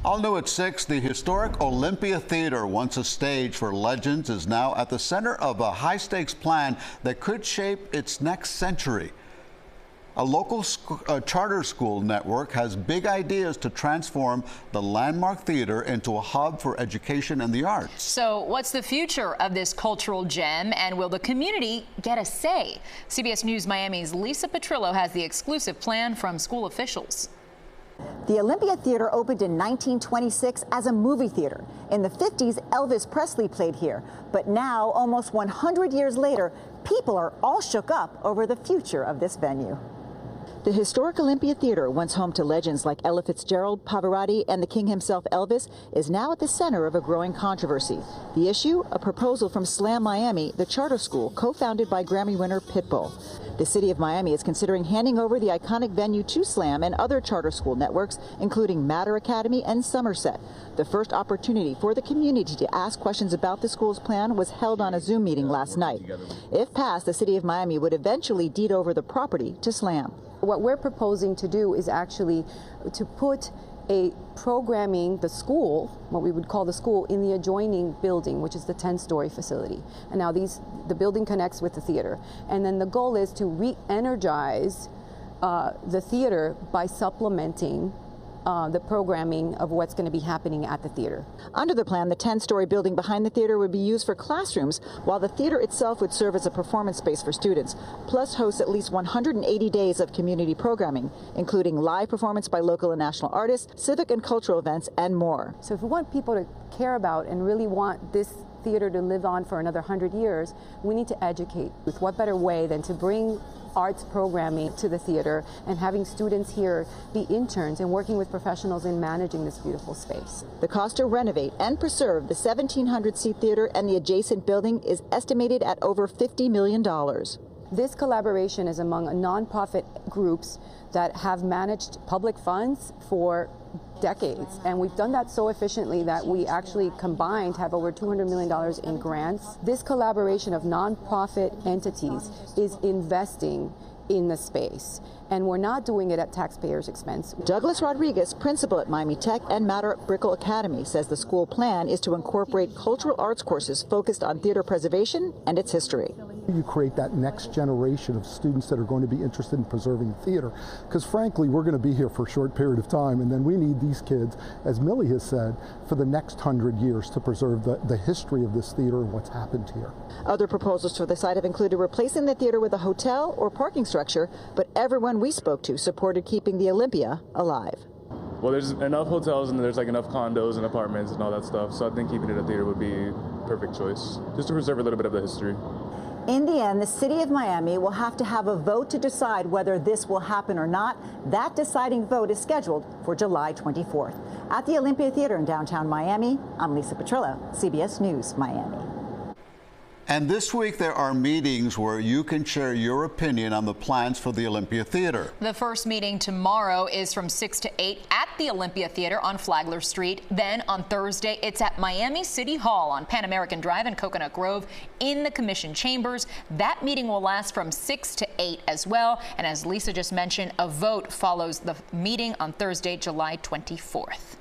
All new at 6, the historic Olympia Theater, once a stage for legends, is now at the center of a high-stakes plan that could shape its next century. A local charter school network has big ideas to transform the landmark theater into a hub for education and the arts. So what's the future of this cultural gem, and will the community get a say? CBS News Miami's Lisa Petrillo has the exclusive plan from school officials. The Olympia Theater opened in 1926 as a movie theater. In the 50s, Elvis Presley played here. But now, almost 100 years later, people are all shook up over the future of this venue. The historic Olympia Theater, once home to legends like Ella Fitzgerald, Pavarotti, and the king himself, Elvis, is now at the center of a growing controversy. The issue, a proposal from Slam Miami, the charter school co-founded by Grammy winner Pitbull. The city of Miami is considering handing over the iconic venue to Slam and other charter school networks, including Mater Academy and Somerset. The first opportunity for the community to ask questions about the school's plan was held on a Zoom meeting last night. If passed, the city of Miami would eventually deed over the property to Slam. What we're proposing to do is actually to put the school, what we would call the school, in the adjoining building, which is the 10-story facility. And now the building connects with the theater. And then the goal is to re-energize the theater by supplementing the programming of what's going to be happening at the theater. Under the plan, the 10-story building behind the theater would be used for classrooms, while the theater itself would serve as a performance space for students, plus host at least 180 days of community programming, including live performance by local and national artists, civic and cultural events, and more. So if we want people to care about and really want this theater to live on for another 100 years, we need to educate. With what better way than to bring arts programming to the theater and having students here be interns and working with professionals in managing this beautiful space. The cost to renovate and preserve the 1,700-seat theater and the adjacent building is estimated at over $50 million. This collaboration is among nonprofit groups that have managed public funds for decades, and we've done that so efficiently that we actually combined have over $200 million in grants. This collaboration of nonprofit entities is investing in the space, and we're not doing it at taxpayers' expense. Douglas Rodriguez, principal at Miami Tech and Mater Brickell Academy, says the school plan is to incorporate cultural arts courses focused on theater preservation and its history. You create that next generation of students that are going to be interested in preserving theater, because frankly, we're going to be here for a short period of time, and then we need these kids, as Millie has said, for the next 100 years to preserve the history of this theater and what's happened here. Other proposals for the site have included replacing the theater with a hotel or parking structure, but everyone we spoke to supported keeping the Olympia alive. Well, there's enough hotels and there's like enough condos and apartments and all that stuff, so I think keeping it a theater would be a perfect choice, just to preserve a little bit of the history. In the end, the city of Miami will have to have a vote to decide whether this will happen or not. That deciding vote is scheduled for July 24th. At the Olympia Theater in downtown Miami, I'm Lisa Petrillo, CBS News, Miami. And this week there are meetings where you can share your opinion on the plans for the Olympia Theater. The first meeting tomorrow is from 6 to 8 at the Olympia Theater on Flagler Street. Then on Thursday, it's at Miami City Hall on Pan American Drive in Coconut Grove in the Commission Chambers. That meeting will last from 6 to 8 as well. And as Lisa just mentioned, a vote follows the meeting on Thursday, July 24th.